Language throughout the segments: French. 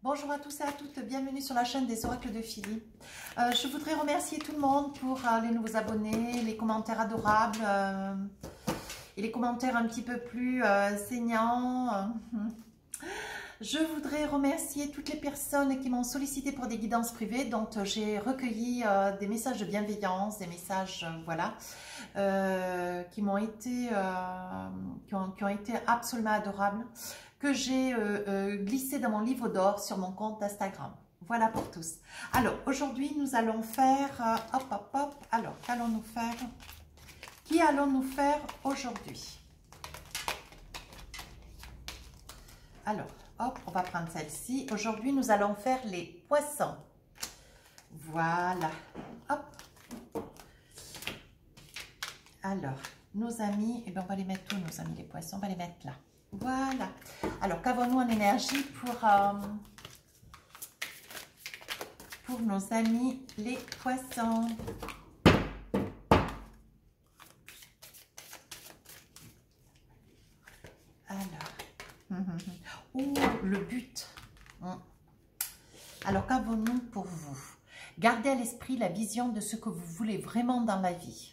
Bonjour à tous et à toutes, bienvenue sur la chaîne des oracles de Philly. Je voudrais remercier tout le monde pour les nouveaux abonnés, les commentaires adorables et les commentaires un petit peu plus saignants. Je voudrais remercier toutes les personnes qui m'ont sollicité pour des guidances privées, dont j'ai recueilli des messages de bienveillance, des messages qui m'ont été, qui ont été absolument adorables, que j'ai glissé dans mon livre d'or sur mon compte Instagram. Voilà pour tous. Alors, aujourd'hui, nous allons faire... hop, hop, hop. Alors, qu'allons-nous faire? Qui allons-nous faire aujourd'hui? Alors, hop, on va prendre celle-ci. Aujourd'hui, nous allons faire les poissons. Voilà. Hop. Alors, nos amis, eh bien, on va les mettre tous, nos amis les poissons, on va les mettre là. Voilà. Alors, qu'avons-nous en énergie pour nos amis les poissons? Alors. Oh, le but. Alors, qu'avons-nous pour vous? Gardez à l'esprit la vision de ce que vous voulez vraiment dans la vie.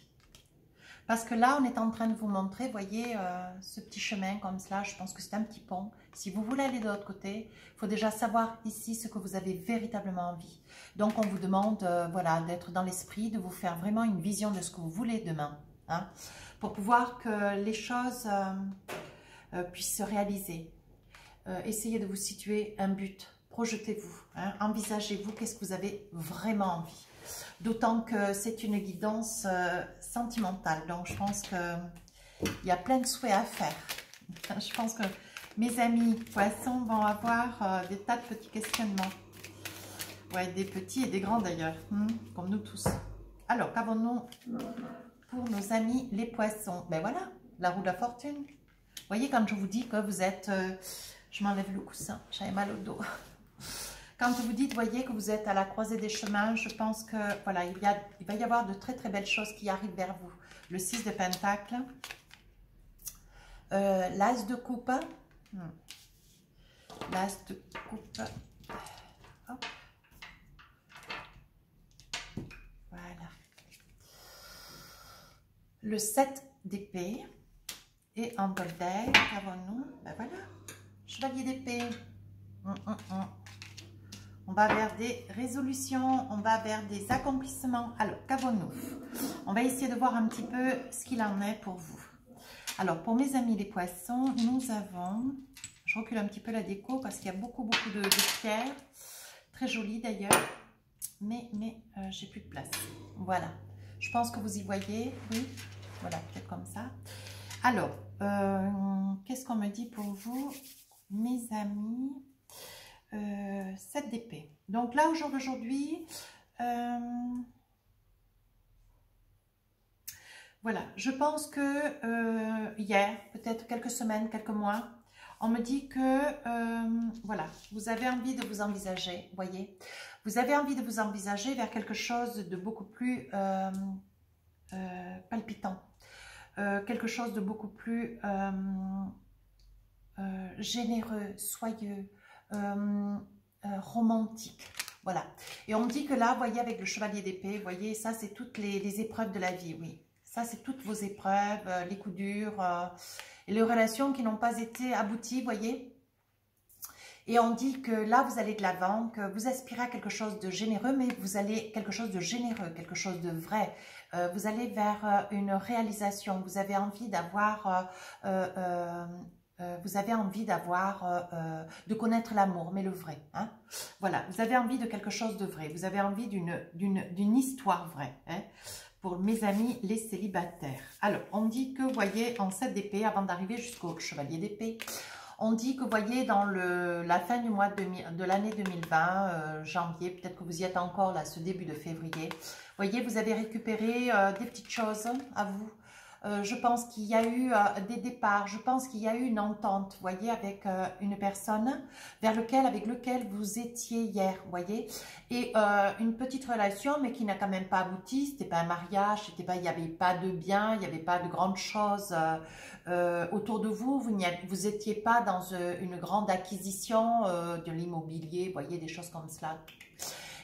Parce que là, on est en train de vous montrer, voyez, ce petit chemin comme cela, je pense que c'est un petit pont. Si vous voulez aller de l'autre côté, il faut déjà savoir ici ce que vous avez véritablement envie. Donc, on vous demande, voilà, d'être dans l'esprit, de vous faire vraiment une vision de ce que vous voulez demain, hein, pour pouvoir que les choses puissent se réaliser. Essayez de vous situer un but, projetez-vous, hein, envisagez-vous qu'est-ce que vous avez vraiment envie. D'autant que c'est une guidance sentimentale, donc je pense qu'il y a plein de souhaits à faire. Je pense que mes amis poissons vont avoir des tas de petits questionnements. Ouais, des petits et des grands d'ailleurs, comme nous tous. Alors, qu'avons-nous pour nos amis les poissons? Ben voilà, la roue de la fortune. Vous voyez, quand je vous dis que vous êtes... je m'enlève le coussin, j'avais mal au dos. Quand vous dites, voyez, que vous êtes à la croisée des chemins, je pense que, voilà, il va y avoir de très très belles choses qui arrivent vers vous. Le 6 de Pentacle, l'As de coupe, l'As de coupe, hop. Voilà, le 7 d'épée, et en golden, qu'avons-nous? Ben voilà, chevalier d'épée. On va vers des résolutions, on va vers des accomplissements. Alors, qu'avons-nous? On va essayer de voir un petit peu ce qu'il en est pour vous. Alors, pour mes amis les poissons, nous avons... Je recule un petit peu la déco parce qu'il y a beaucoup de pierres. Très jolies d'ailleurs. Mais j'ai plus de place. Voilà. Je pense que vous y voyez. Oui. Voilà, peut-être comme ça. Alors, qu'est-ce qu'on me dit pour vous, mes amis? 7 d'épée. Donc là, au jour d'aujourd'hui, voilà, je pense que hier, peut-être quelques semaines, quelques mois, on me dit que, voilà, vous avez envie de vous envisager, voyez, vous avez envie de vous envisager vers quelque chose de beaucoup plus palpitant, quelque chose de beaucoup plus généreux, soyeux, romantique, voilà. Et on me dit que là, vous voyez, avec le chevalier d'épée, vous voyez, ça c'est toutes les épreuves de la vie, oui. Ça c'est toutes vos épreuves, les coups durs, et les relations qui n'ont pas été abouties, vous voyez. Et on dit que là, vous allez de l'avant, que vous aspirez à quelque chose de généreux, mais vous allez quelque chose de généreux, quelque chose de vrai. Vous allez vers une réalisation, vous avez envie d'avoir... vous avez envie d'avoir, de connaître l'amour, mais le vrai. Hein? Voilà, vous avez envie de quelque chose de vrai. Vous avez envie d'une histoire vraie. Hein? Pour mes amis, les célibataires. Alors, on dit que, vous voyez, en 7 d'épée, avant d'arriver jusqu'au chevalier d'épée, on dit que, vous voyez, dans la fin du mois de l'année 2020, janvier, peut-être que vous y êtes encore, là, ce début de février, vous voyez, vous avez récupéré des petites choses à vous. Je pense qu'il y a eu des départs, je pense qu'il y a eu une entente, vous voyez, avec une personne avec lequel vous étiez hier, vous voyez, et une petite relation, mais qui n'a quand même pas abouti. C'était pas un mariage, il n'y avait pas de bien, il n'y avait pas de grandes choses autour de vous, vous étiez pas dans une grande acquisition de l'immobilier, vous voyez, des choses comme cela.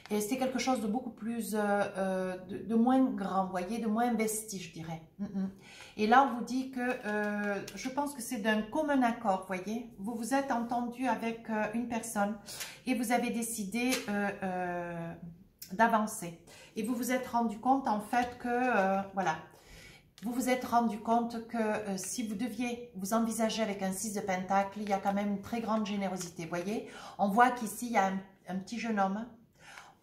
Et c'est quelque chose de beaucoup plus, de moins grand, vous voyez, de moins investi, je dirais. Et là, on vous dit que, je pense que c'est d'un commun accord, vous voyez. Vous vous êtes entendu avec une personne et vous avez décidé d'avancer. Et vous vous êtes rendu compte, en fait, que, voilà, vous vous êtes rendu compte que si vous deviez vous envisager avec un 6 de Pentacle, il y a quand même une très grande générosité, vous voyez. On voit qu'ici, il y a un petit jeune homme.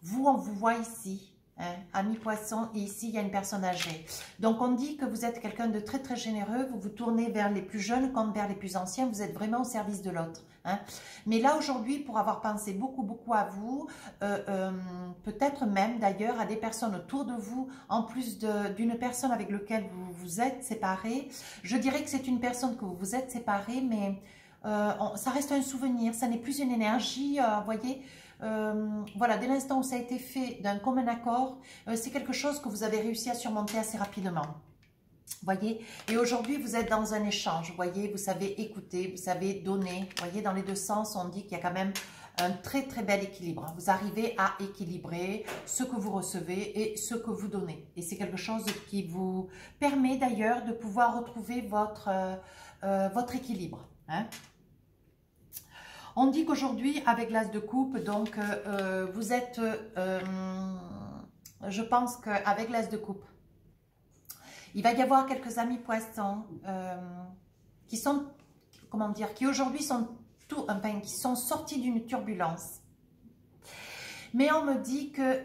Vous, on vous voit ici, hein, ami poisson, et ici, il y a une personne âgée. Donc, on dit que vous êtes quelqu'un de très, très généreux. Vous vous tournez vers les plus jeunes comme vers les plus anciens. Vous êtes vraiment au service de l'autre. Hein. Mais là, aujourd'hui, pour avoir pensé beaucoup, beaucoup à vous, peut-être même, d'ailleurs, à des personnes autour de vous, en plus d'une personne avec laquelle vous vous êtes séparés, je dirais que c'est une personne que vous vous êtes séparés, mais ça reste un souvenir. Ça n'est plus une énergie, vous voyez. Voilà, dès l'instant où ça a été fait d'un commun accord, c'est quelque chose que vous avez réussi à surmonter assez rapidement. Voyez, et aujourd'hui vous êtes dans un échange, voyez, vous savez écouter, vous savez donner, voyez, dans les deux sens, on dit qu'il y a quand même un très très bel équilibre. Vous arrivez à équilibrer ce que vous recevez et ce que vous donnez. Et c'est quelque chose qui vous permet d'ailleurs de pouvoir retrouver votre équilibre. Hein. On dit qu'aujourd'hui, avec l'As de coupe, donc vous êtes, je pense qu'avec l'As de coupe, il va y avoir quelques amis poissons qui sont, comment dire, qui aujourd'hui sont qui sont sortis d'une turbulence. Mais on me dit que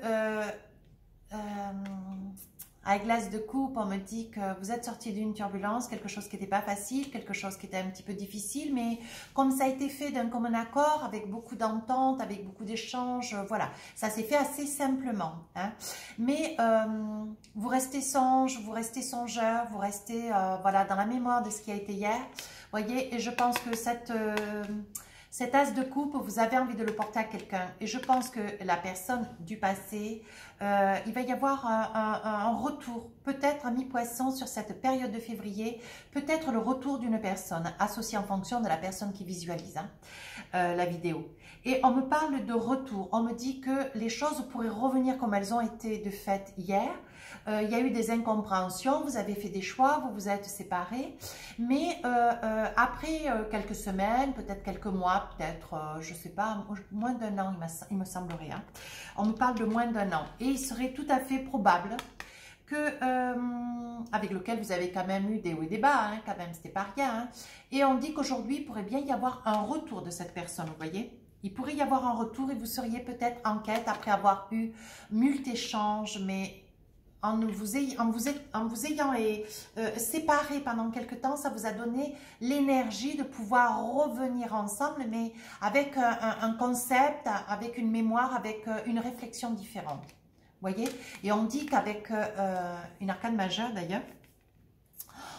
avec l'As de coupe, on me dit que vous êtes sorti d'une turbulence, quelque chose qui n'était pas facile, quelque chose qui était un petit peu difficile, mais comme ça a été fait d'un commun accord, avec beaucoup d'entente, avec beaucoup d'échanges, voilà, ça s'est fait assez simplement. Hein. Mais vous restez vous restez songeur, vous restez voilà, dans la mémoire de ce qui a été hier, voyez, et je pense que cet As de coupe, vous avez envie de le porter à quelqu'un. Et je pense que la personne du passé, il va y avoir un retour, peut-être ami poisson sur cette période de février, peut-être le retour d'une personne, associée en fonction de la personne qui visualise la vidéo. Et on me parle de retour, on me dit que les choses pourraient revenir comme elles ont été de fait hier. Il y a eu des incompréhensions, vous avez fait des choix, vous vous êtes séparés, mais après quelques semaines, peut-être quelques mois, peut-être, je ne sais pas, moins d'un an, il me semblerait, hein. On me parle de moins d'un an, et il serait tout à fait probable que, avec lequel vous avez quand même eu des hauts et des bas, hein, quand même, c'était pas rien, hein. Et on dit qu'aujourd'hui, il pourrait bien y avoir un retour de cette personne, vous voyez. Il pourrait y avoir un retour et vous seriez peut-être en quête après avoir eu mult échanges, mais en vous ayant séparés pendant quelque temps, ça vous a donné l'énergie de pouvoir revenir ensemble, mais avec un concept, avec une mémoire, avec une réflexion différente. Vous voyez? Et on dit qu'avec une arcane majeure d'ailleurs,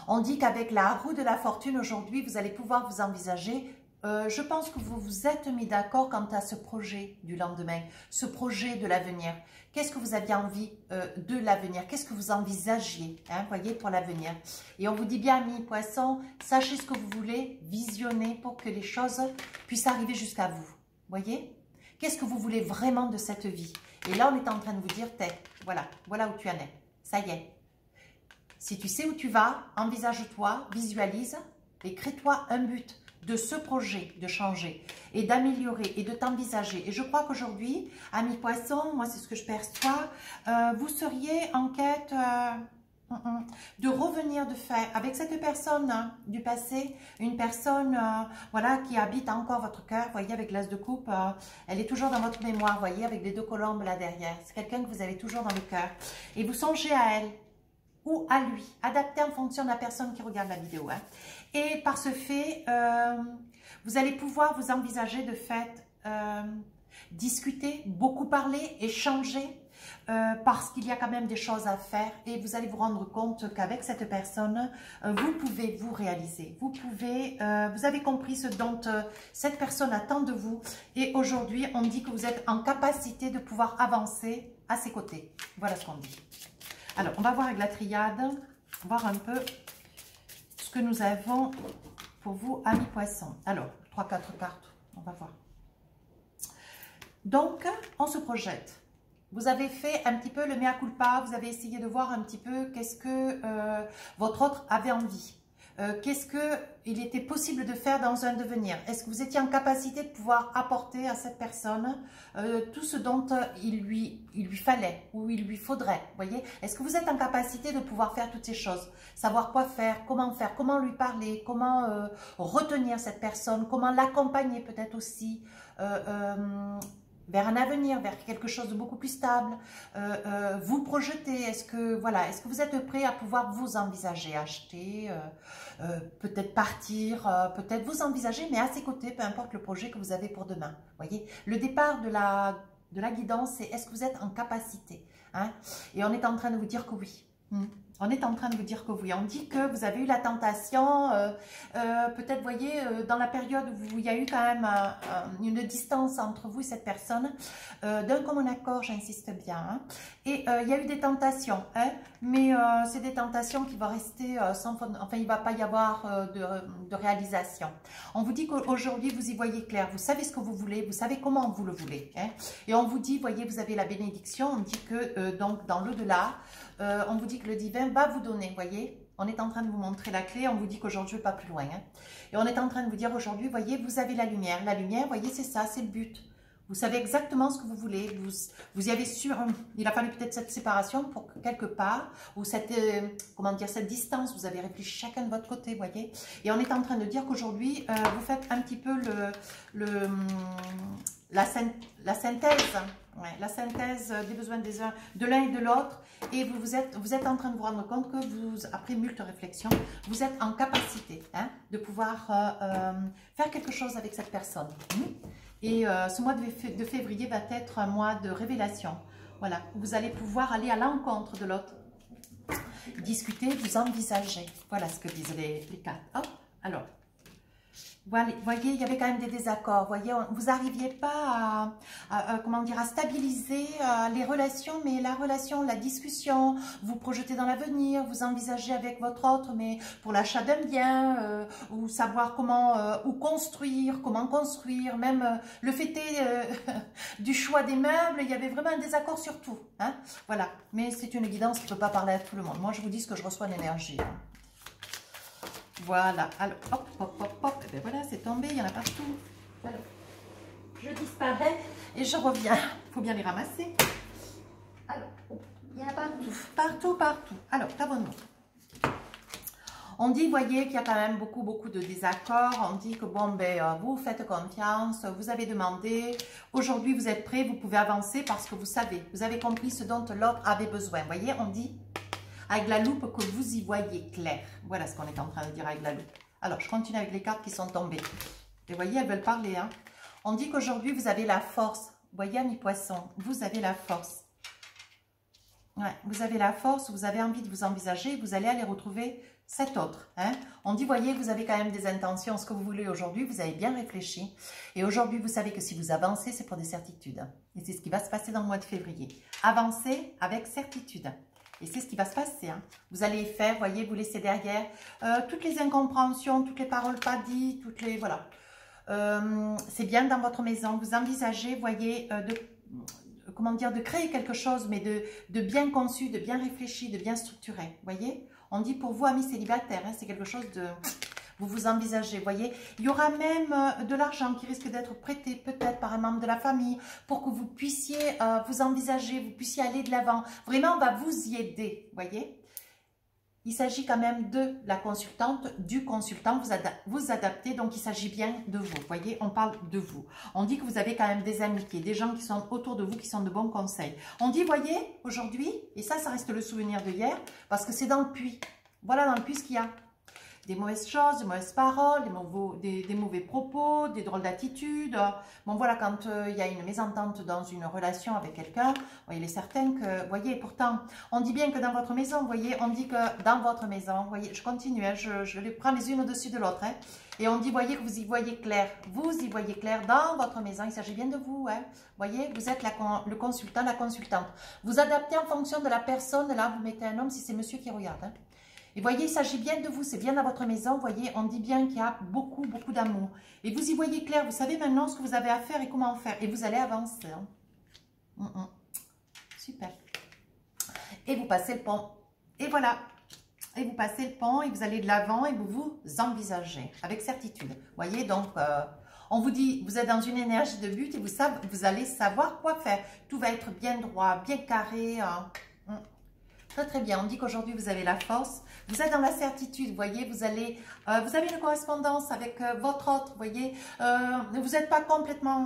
on dit qu'avec la roue de la fortune aujourd'hui, vous allez pouvoir vous envisager. Je pense que vous vous êtes mis d'accord quant à ce projet du lendemain, ce projet de l'avenir. Qu'est-ce que vous aviez envie de l'avenir? Qu'est-ce que vous envisagiez, hein, voyez, pour l'avenir? Et on vous dit bien, amis poissons, sachez ce que vous voulez, visionnez pour que les choses puissent arriver jusqu'à vous. Voyez? Qu'est-ce que vous voulez vraiment de cette vie? Et là, on est en train de vous dire, voilà, voilà où tu en es. Ça y est. Si tu sais où tu vas, envisage-toi, visualise et crée-toi un but de ce projet, de changer et d'améliorer et de t'envisager. Et je crois qu'aujourd'hui, amis poissons, moi c'est ce que je perçois, vous seriez en quête de revenir de fait avec cette personne du passé, une personne voilà, qui habite encore votre cœur, vous voyez, avec l'As de coupe, elle est toujours dans votre mémoire, vous voyez, avec les deux colombes là derrière. C'est quelqu'un que vous avez toujours dans le cœur. Et vous songez à elle ou à lui, adapté en fonction de la personne qui regarde la vidéo. Hein. Et par ce fait, vous allez pouvoir vous envisager de fait discuter, beaucoup parler, échanger, parce qu'il y a quand même des choses à faire et vous allez vous rendre compte qu'avec cette personne, vous pouvez vous réaliser. Vous avez compris ce dont cette personne attend de vous et aujourd'hui, on dit que vous êtes en capacité de pouvoir avancer à ses côtés. Voilà ce qu'on dit. Alors, on va voir avec la triade, voir un peu ce que nous avons pour vous, amis poissons. Alors, 3-4 cartes, on va voir. Donc, on se projette. Vous avez fait un petit peu le mea culpa, vous avez essayé de voir un petit peu qu'est-ce que votre autre avait envie. Qu'est-ce qu'il était possible de faire dans un devenir. Est-ce que vous étiez en capacité de pouvoir apporter à cette personne tout ce dont il lui fallait ou il lui faudrait, voyez? Est-ce que vous êtes en capacité de pouvoir faire toutes ces choses? Savoir quoi faire, comment lui parler, comment retenir cette personne, comment l'accompagner peut-être aussi vers un avenir, vers quelque chose de beaucoup plus stable, vous projeter, est-ce que vous êtes prêt à pouvoir vous envisager, acheter, peut-être partir, peut-être vous envisager, mais à ses côtés, peu importe le projet que vous avez pour demain, voyez. Le départ de la guidance, c'est est-ce que vous êtes en capacité, hein? Et on est en train de vous dire que oui. On est en train de vous dire que oui. On dit que vous avez eu la tentation, peut-être, voyez, dans la période où il y a eu quand même une distance entre vous et cette personne, d'un commun accord, j'insiste bien. Hein, et il y a eu des tentations, hein, mais c'est des tentations qui vont rester sans fond. Enfin, il ne va pas y avoir de réalisation. On vous dit qu'aujourd'hui, vous y voyez clair. Vous savez ce que vous voulez, vous savez comment vous le voulez. Hein, et on vous dit, voyez, vous avez la bénédiction. On dit que donc dans l'au-delà, on vous dit que le divin va vous donner, voyez, on est en train de vous montrer la clé, on vous dit qu'aujourd'hui, pas plus loin, hein. Et on est en train de vous dire aujourd'hui, voyez, vous avez la lumière, voyez, c'est ça, c'est le but, vous savez exactement ce que vous voulez, vous y avez su, il a fallu peut-être cette séparation pour que quelque part, ou cette, comment dire, cette distance, vous avez réfléchi chacun de votre côté, voyez, et on est en train de dire qu'aujourd'hui, vous faites un petit peu la synthèse, ouais, la synthèse des besoins de l'un et de l'autre, et vous êtes en train de vous rendre compte que vous, après moult réflexions, vous êtes en capacité, hein, de pouvoir faire quelque chose avec cette personne. Et ce mois de février va être un mois de révélation. Voilà, vous allez pouvoir aller à l'encontre de l'autre, discuter, vous envisager. Voilà ce que disent les cartes. Hop, alors. Voilà, voyez, il y avait quand même des désaccords. Voyez, vous n'arriviez pas comment dire, à stabiliser les relations, mais la relation, la discussion, vous projetez dans l'avenir, vous envisagez avec votre autre, mais pour l'achat d'un bien, ou savoir comment comment construire, même le fait du choix des meubles, il y avait vraiment un désaccord sur tout. Hein, voilà, mais c'est une guidance qui ne peut pas parler à tout le monde. Moi, je vous dis ce que je reçois d'énergie. Hein. Voilà, alors, hop, hop, hop, hop, et bien voilà, c'est tombé, il y en a partout. Alors, je disparais et je reviens. Il faut bien les ramasser. Alors, il y en a partout, partout, partout. Alors, qu'avons-nous? On dit, voyez, qu'il y a quand même beaucoup de désaccords. On dit que, bon, ben, vous faites confiance, vous avez demandé. Aujourd'hui, vous êtes prêts, vous pouvez avancer parce que vous savez, vous avez compris ce dont l'autre avait besoin. Voyez, on dit... avec la loupe que vous y voyez clair. Voilà ce qu'on est en train de dire avec la loupe. Alors, je continue avec les cartes qui sont tombées. Et vous voyez, elles veulent parler. Hein. On dit qu'aujourd'hui, vous avez la force. Vous voyez, amis poissons, vous avez la force. Ouais, vous avez la force, vous avez envie de vous envisager, vous allez aller retrouver cet autre. Hein. On dit, voyez, vous avez quand même des intentions, ce que vous voulez aujourd'hui, vous avez bien réfléchi. Et aujourd'hui, vous savez que si vous avancez, c'est pour des certitudes. Et c'est ce qui va se passer dans le mois de février. Avancez avec certitude. Et c'est ce qui va se passer. Hein. Vous allez faire, voyez, vous laissez derrière toutes les incompréhensions, toutes les paroles pas dites, toutes les... Voilà. C'est bien dans votre maison. Vous envisagez, voyez, comment dire, de créer quelque chose, mais de bien conçu, de bien réfléchi, de bien structuré. Voyez, on dit pour vous, amis célibataires, hein, c'est quelque chose de... Vous vous envisagez, voyez. Il y aura même de l'argent qui risque d'être prêté peut-être par un membre de la famille pour que vous puissiez vous envisager, vous puissiez aller de l'avant. Vraiment, on va vous y aider, voyez. Il s'agit quand même de la consultante, du consultant, vous adaptez, donc il s'agit bien de vous, voyez, on parle de vous. On dit que vous avez quand même des amitiés, des gens qui sont autour de vous, qui sont de bons conseils. On dit, voyez, aujourd'hui, et ça reste le souvenir de hier, parce que c'est dans le puits. Voilà dans le puits ce qu'il y a. des mauvaises choses, des mauvaises paroles, des mauvais propos, des drôles d'attitudes. Bon voilà, quand il y a une mésentente dans une relation avec quelqu'un, il est certain que, vous voyez, pourtant, on dit bien que dans votre maison, vous voyez, on dit que dans votre maison, vous voyez, je continue, hein, je les prends les unes au-dessus de l'autre, hein, et on dit, voyez, que vous y voyez clair, dans votre maison, il s'agit bien de vous, hein, voyez, vous êtes le consultant, la consultante. Vous adaptez en fonction de la personne, là, vous mettez un homme si c'est monsieur qui regarde, hein. Et voyez, il s'agit bien de vous, c'est bien dans votre maison, vous voyez, on dit bien qu'il y a beaucoup, beaucoup d'amour. Et vous y voyez clair, vous savez maintenant ce que vous avez à faire et comment faire, et vous allez avancer, hein. Super. Et vous passez le pont, et voilà. Et vous passez le pont et vous allez de l'avant et vous vous envisagez avec certitude. Vous voyez, donc, on vous dit, vous êtes dans une énergie de but et vous allez savoir quoi faire. Tout va être bien droit, bien carré. Très, très bien. On dit qu'aujourd'hui, vous avez la force. Vous êtes dans la certitude, vous voyez, vous avez une correspondance avec votre autre, vous voyez. Vous n'êtes pas complètement,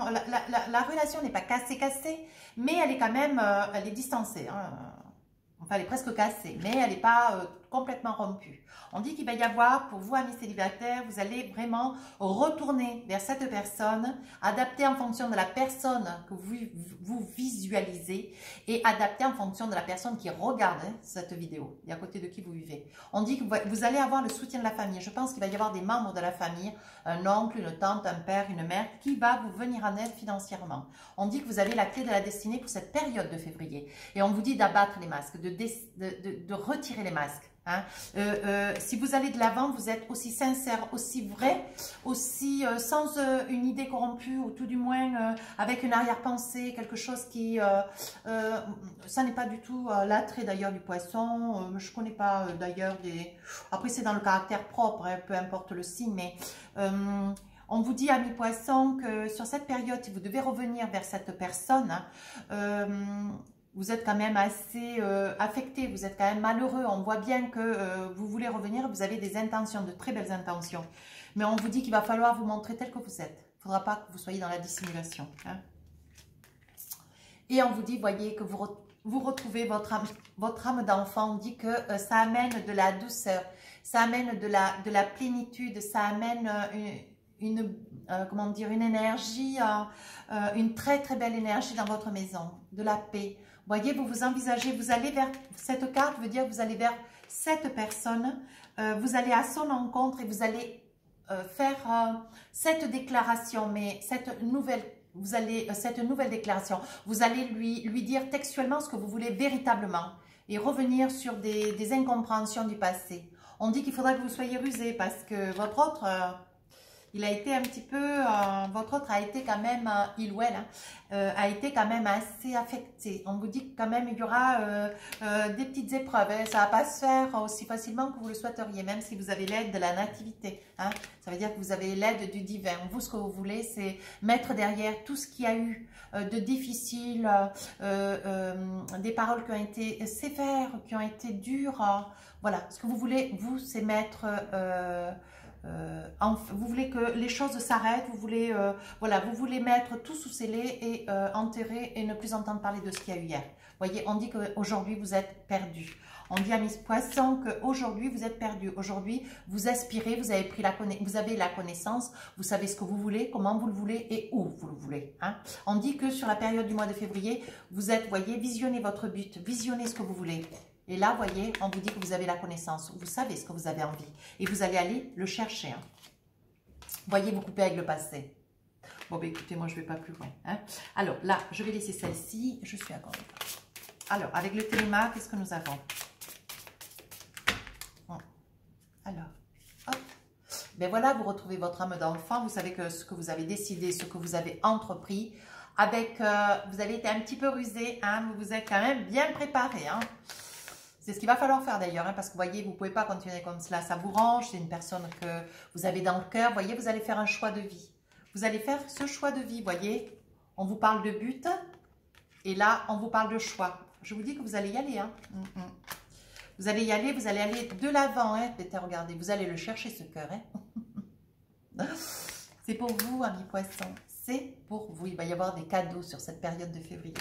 la relation n'est pas cassée, mais elle est quand même, elle est distancée, hein. Enfin, elle est presque cassée, mais elle n'est pas complètement rompue. On dit qu'il va y avoir, pour vous, amis célibataires, vous allez vraiment retourner vers cette personne, adapter en fonction de la personne que vous visualisez et adapter en fonction de la personne qui regarde cette vidéo et à côté de qui vous vivez. On dit que vous allez avoir le soutien de la famille. Je pense qu'il va y avoir des membres de la famille, un oncle, une tante, un père, une mère, qui va vous venir en aide financièrement. On dit que vous avez la clé de la destinée pour cette période de février. Et on vous dit d'abattre les masques, de retirer les masques. Hein. Si vous allez de l'avant, vous êtes aussi sincère, aussi vrai, aussi sans une idée corrompue, ou tout du moins avec une arrière-pensée, quelque chose qui... ça n'est pas du tout l'attrait d'ailleurs du poisson. Je ne connais pas d'ailleurs des... Après, c'est dans le caractère propre, hein, peu importe le signe, mais... on vous dit, amis poissons, que sur cette période, si vous devez revenir vers cette personne, vous êtes quand même assez affecté, vous êtes quand même malheureux. On voit bien que vous voulez revenir, vous avez des intentions, de très belles intentions. Mais on vous dit qu'il va falloir vous montrer tel que vous êtes. Il ne faudra pas que vous soyez dans la dissimulation, hein. Et on vous dit, voyez, que vous retrouvez votre âme d'enfant. On dit que ça amène de la douceur, ça amène de la plénitude, ça amène comment dire, une énergie, une très très belle énergie dans votre maison, de la paix. Voyez, vous vous envisagez, vous allez vers, cette carte veut dire que vous allez vers cette personne, vous allez à son encontre et vous allez faire cette déclaration, mais cette nouvelle déclaration, vous allez lui dire textuellement ce que vous voulez véritablement et revenir sur des incompréhensions du passé. On dit qu'il faudra que vous soyez rusé parce que votre autre... il a été un petit peu, votre autre a été quand même, il ou elle, a été quand même assez affecté. On vous dit que quand même il y aura des petites épreuves, hein. Ça ne va pas se faire aussi facilement que vous le souhaiteriez, même si vous avez l'aide de la nativité, hein. Ça veut dire que vous avez l'aide du divin. Vous, ce que vous voulez, c'est mettre derrière tout ce qu'il y a eu de difficile, des paroles qui ont été sévères, qui ont été dures. Voilà, ce que vous voulez, vous, c'est mettre... vous voulez que les choses s'arrêtent, vous voulez, voilà, vous voulez mettre tout sous scellé et enterrer et ne plus entendre parler de ce qu'il y a eu hier. Vous voyez, on dit qu'aujourd'hui vous êtes perdu. On dit à mes poissons qu'aujourd'hui vous êtes perdu. Aujourd'hui vous aspirez, vous avez la connaissance, vous savez ce que vous voulez, comment vous le voulez et où vous le voulez, hein. On dit que sur la période du mois de février, vous êtes, voyez, visionnez votre but, visionnez ce que vous voulez. Et là, vous voyez, on vous dit que vous avez la connaissance, vous savez ce que vous avez envie. Et vous allez aller le chercher, hein. Voyez, vous coupez avec le passé. Bon, ben écoutez, moi, je ne vais pas plus loin, hein. Alors, là, je vais laisser celle-ci. Je suis à côté. Alors, avec le téléma, qu'est-ce que nous avons? Bon. Alors, hop. Ben voilà, vous retrouvez votre âme d'enfant. Vous savez que ce que vous avez décidé, ce que vous avez entrepris, avec, vous avez été un petit peu rusé, hein, vous vous êtes quand même bien préparé, hein. C'est ce qu'il va falloir faire d'ailleurs, hein, parce que vous voyez, vous ne pouvez pas continuer comme cela, ça vous range, c'est une personne que vous avez dans le cœur. Vous voyez, vous allez faire un choix de vie. Vous allez faire ce choix de vie, vous voyez. On vous parle de but, et là, on vous parle de choix. Je vous dis que vous allez y aller, hein. Vous allez y aller, vous allez aller de l'avant, hein. Regardez, vous allez le chercher, ce cœur, hein. C'est pour vous, amis poissons, c'est pour vous. Il va y avoir des cadeaux sur cette période de février.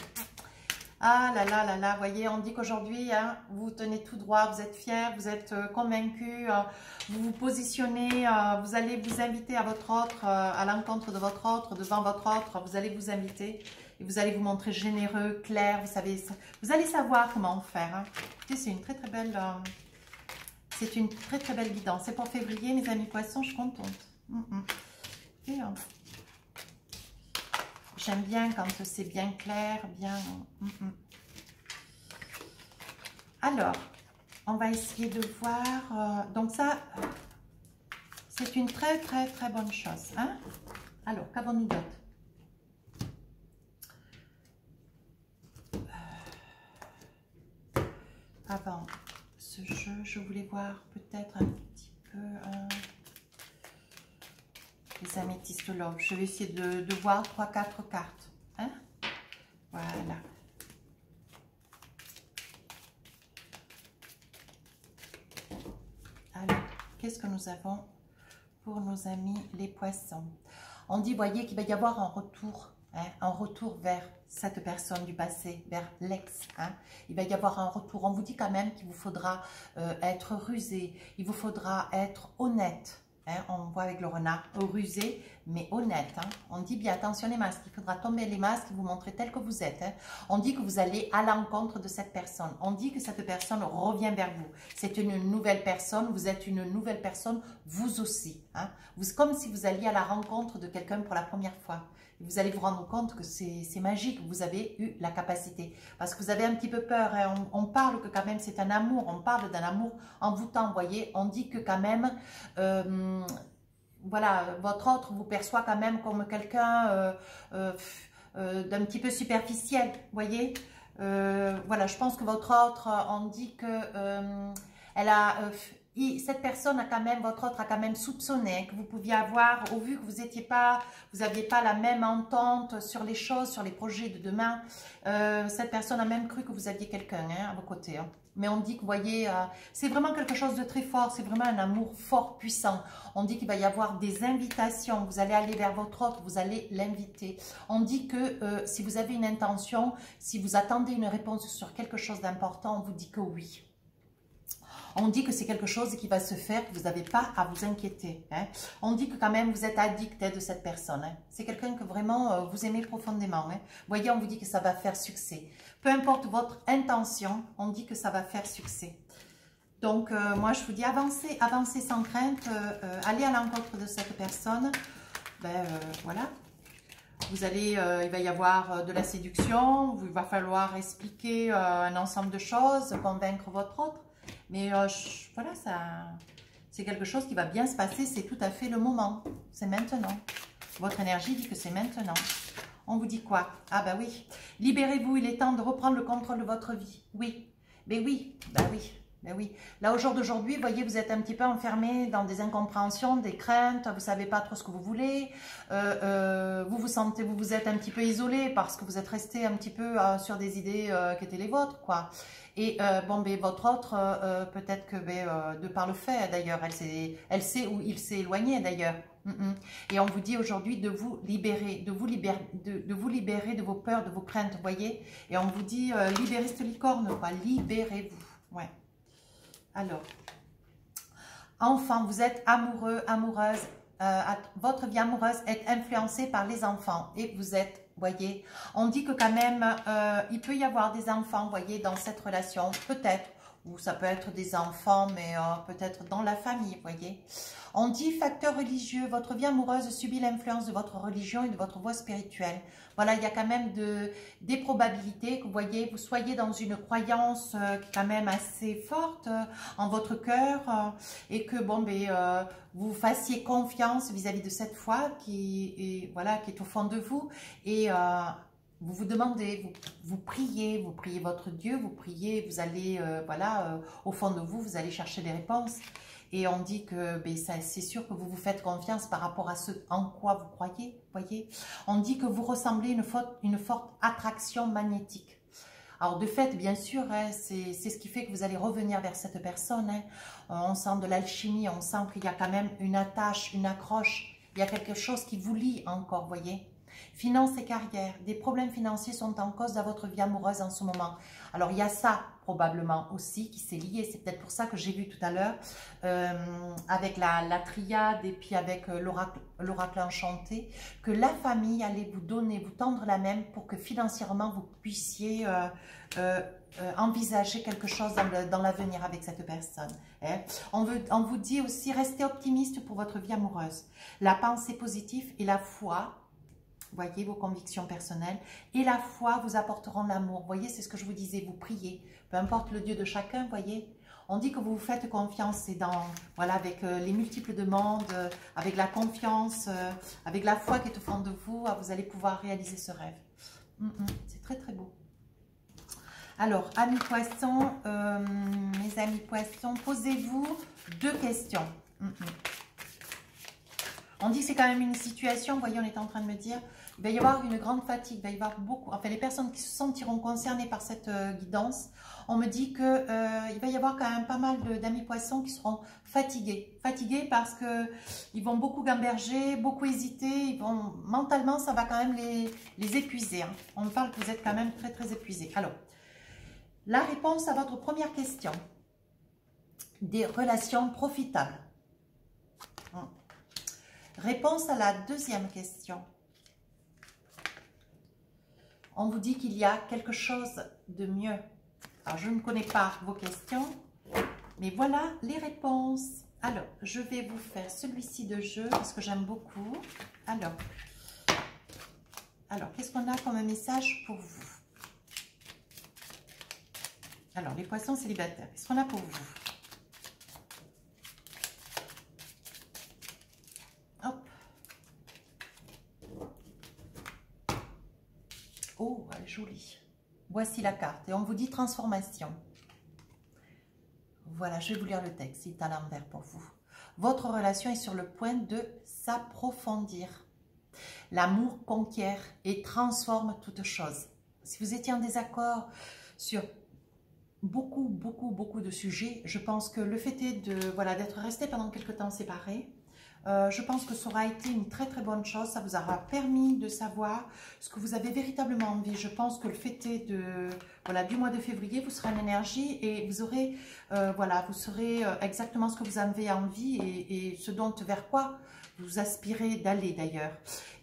Ah là là là là, voyez, on dit qu'aujourd'hui, hein, vous tenez tout droit, vous êtes fiers, vous êtes convaincus, vous vous positionnez, vous allez vous inviter à votre autre, à l'encontre de votre autre, devant votre autre, vous allez vous inviter et vous allez vous montrer généreux, clair, vous savez, vous allez savoir comment faire. Hein. C'est une très très belle, guidance. C'est pour février, mes amis poissons, je suis contente. Et, j'aime bien quand c'est bien clair, bien... Alors, on va essayer de voir... donc ça, c'est une très très très bonne chose. Hein? Alors, qu'avons-nous d'autre? Avant ce jeu, je voulais voir peut-être un petit peu... les améthystes love. Je vais essayer de voir 3-4 cartes. Hein? Voilà. Alors, qu'est-ce que nous avons pour nos amis les poissons? On dit, voyez, qu'il va y avoir un retour. Hein, un retour vers cette personne du passé, vers l'ex. Hein. Il va y avoir un retour. On vous dit quand même qu'il vous faudra être rusé. Il vous faudra être honnête. Hein, on voit avec le renard, rusé, mais honnête. Hein. On dit bien, attention les masques, il faudra tomber les masques et vous montrer tel que vous êtes. Hein. On dit que vous allez à l'encontre de cette personne. On dit que cette personne revient vers vous. C'est une nouvelle personne, vous êtes une nouvelle personne, vous aussi. Hein. Comme si vous alliez à la rencontre de quelqu'un pour la première fois. Vous allez vous rendre compte que c'est magique, vous avez eu la capacité. Parce que vous avez un petit peu peur, hein. On parle que quand même c'est un amour, on parle d'un amour envoûtant, vous voyez. On dit que quand même, voilà, votre autre vous perçoit quand même comme quelqu'un d'un petit peu superficiel, vous voyez. Voilà, je pense que votre autre, on dit que elle a... cette personne a quand même, votre autre a quand même soupçonné que vous pouviez avoir, au vu que vous n'aviez pas la même entente sur les choses, sur les projets de demain, cette personne a même cru que vous aviez quelqu'un hein, à vos côtés. Hein. Mais on dit que, vous voyez, c'est vraiment quelque chose de très fort, c'est vraiment un amour fort, puissant. On dit qu'il va y avoir des invitations, vous allez aller vers votre autre, vous allez l'inviter. On dit que si vous avez une intention, si vous attendez une réponse sur quelque chose d'important, on vous dit que oui. On dit que c'est quelque chose qui va se faire, que vous n'avez pas à vous inquiéter. Hein. On dit que quand même vous êtes addict de cette personne. Hein. C'est quelqu'un que vraiment vous aimez profondément. Hein. Vous voyez, on vous dit que ça va faire succès. Peu importe votre intention, on dit que ça va faire succès. Donc, moi, je vous dis, avancez, avancez sans crainte, allez à l'encontre de cette personne. Ben, voilà. Vous allez, il va y avoir de la séduction, il va falloir expliquer un ensemble de choses, convaincre votre autre. Mais voilà, c'est quelque chose qui va bien se passer, c'est tout à fait le moment, c'est maintenant. Votre énergie dit que c'est maintenant. On vous dit quoi? Ah bah oui, libérez-vous, il est temps de reprendre le contrôle de votre vie. Oui, mais oui, bah oui. Ben oui, là au jour d'aujourd'hui, vous voyez, vous êtes un petit peu enfermé dans des incompréhensions, des craintes, vous ne savez pas trop ce que vous voulez, vous êtes un petit peu isolé parce que vous êtes resté un petit peu sur des idées qui étaient les vôtres, quoi. Et bon, ben, votre autre, peut-être que de par le fait d'ailleurs, elle sait où il s'est éloigné d'ailleurs. Et on vous dit aujourd'hui de vous libérer, de vous libérer de vos peurs, de vos craintes, vous voyez. Et on vous dit libérez cette licorne, quoi, libérez-vous, ouais. Alors, enfant, vous êtes amoureux, amoureuse, votre vie amoureuse est influencée par les enfants et vous êtes, voyez, on dit que quand même, il peut y avoir des enfants, voyez, dans cette relation, peut-être, ou ça peut être des enfants, mais peut-être dans la famille, voyez. On dit facteur religieux, votre vie amoureuse subit l'influence de votre religion et de votre voie spirituelle. Voilà, il y a quand même des probabilités que vous voyez, vous soyez dans une croyance qui est quand même assez forte en votre cœur et que bon, vous fassiez confiance vis-à-vis de cette foi qui est au fond de vous et vous vous demandez, vous priez votre Dieu, vous priez, vous allez, au fond de vous, vous allez chercher des réponses. Et on dit que c'est sûr que vous vous faites confiance par rapport à ce en quoi vous croyez, voyez. On dit que vous ressemblez une forte attraction magnétique. Alors de fait, bien sûr, hein, c'est ce qui fait que vous allez revenir vers cette personne. Hein. On sent de l'alchimie, on sent qu'il y a quand même une attache, une accroche. Il y a quelque chose qui vous lie encore, voyez. Finances et carrière, des problèmes financiers sont en cause dans votre vie amoureuse en ce moment. Alors, il y a ça probablement aussi qui s'est lié. C'est peut-être pour ça que j'ai vu tout à l'heure avec la triade et puis avec l'oracle enchanté, que la famille allait vous donner, vous tendre la main pour que financièrement vous puissiez envisager quelque chose dans l'avenir avec cette personne. Hein. On vous dit aussi, restez optimiste pour votre vie amoureuse. La pensée positive et la foi, voyez, vos convictions personnelles, et la foi vous apporteront l'amour. Voyez, c'est ce que je vous disais, vous priez, peu importe le Dieu de chacun, voyez. On dit que vous vous faites confiance, c'est dans, voilà, avec les multiples demandes, avec la confiance, avec la foi qui est au fond de vous, vous allez pouvoir réaliser ce rêve. C'est très très beau. Alors, amis poissons, mes amis poissons, posez-vous 2 questions. On dit que c'est quand même une situation, vous voyez, on est en train de me dire, il va y avoir une grande fatigue, il va y avoir beaucoup, enfin les personnes qui se sentiront concernées par cette guidance, on me dit qu'il va y avoir quand même pas mal d'amis poissons qui seront fatigués. Fatigués parce qu'ils vont beaucoup gamberger, beaucoup hésiter, mentalement ça va quand même les épuiser. Hein. On me parle que vous êtes quand même très très épuisés. Alors, la réponse à votre première question, des relations profitables. Réponse à la deuxième question. On vous dit qu'il y a quelque chose de mieux. Alors, je ne connais pas vos questions, mais voilà les réponses. Alors, je vais vous faire celui-ci de jeu parce que j'aime beaucoup. Alors qu'est-ce qu'on a comme message pour vous? Alors, les poissons célibataires, qu'est-ce qu'on a pour vous? Hop. Oh, elle est jolie. Voici la carte. Et on vous dit transformation. Voilà, je vais vous lire le texte. Il est à l'envers pour vous. Votre relation est sur le point de s'approfondir. L'amour conquiert et transforme toute chose. Si vous étiez en désaccord sur beaucoup de sujets, je pense que le fait est d'être resté pendant quelque temps séparés, je pense que ça aura été une très très bonne chose. Ça vous aura permis de savoir ce que vous avez véritablement envie. Je pense que le fait est du mois de février, vous serez en énergie et vous aurez, vous saurez exactement ce que vous avez envie et ce dont, vers quoi vous aspirez d'aller d'ailleurs.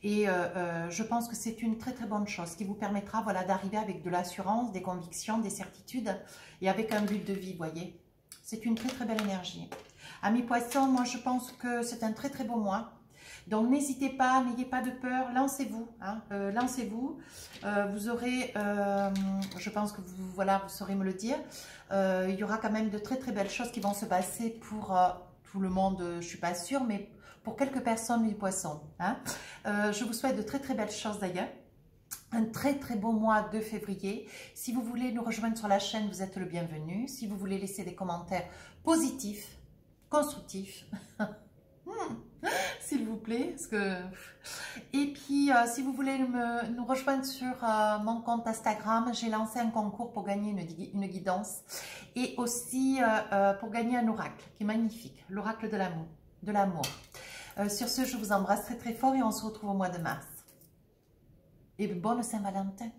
Et je pense que c'est une très très bonne chose qui vous permettra d'arriver avec de l'assurance, des convictions, des certitudes et avec un but de vie, voyez. C'est une très très belle énergie. Amis poissons, moi je pense que c'est un très très beau mois. Donc n'hésitez pas, n'ayez pas de peur, lancez-vous. Hein, lancez-vous. Vous aurez, je pense que vous saurez me le dire. Il y aura quand même de très très belles choses qui vont se passer pour tout le monde, je ne suis pas sûre, mais pour quelques personnes, les poissons. Hein. Je vous souhaite de très très belles choses d'ailleurs. Un très très beau mois de février. Si vous voulez nous rejoindre sur la chaîne, vous êtes le bienvenu. Si vous voulez laisser des commentaires positifs, constructifs, s'il vous plaît. Et puis, si vous voulez nous rejoindre sur mon compte Instagram, j'ai lancé un concours pour gagner une guidance et aussi pour gagner un oracle qui est magnifique, l'oracle de l'amour. Sur ce, je vous embrasse très très fort et on se retrouve au mois de mars. Et bonne Saint-Valentin!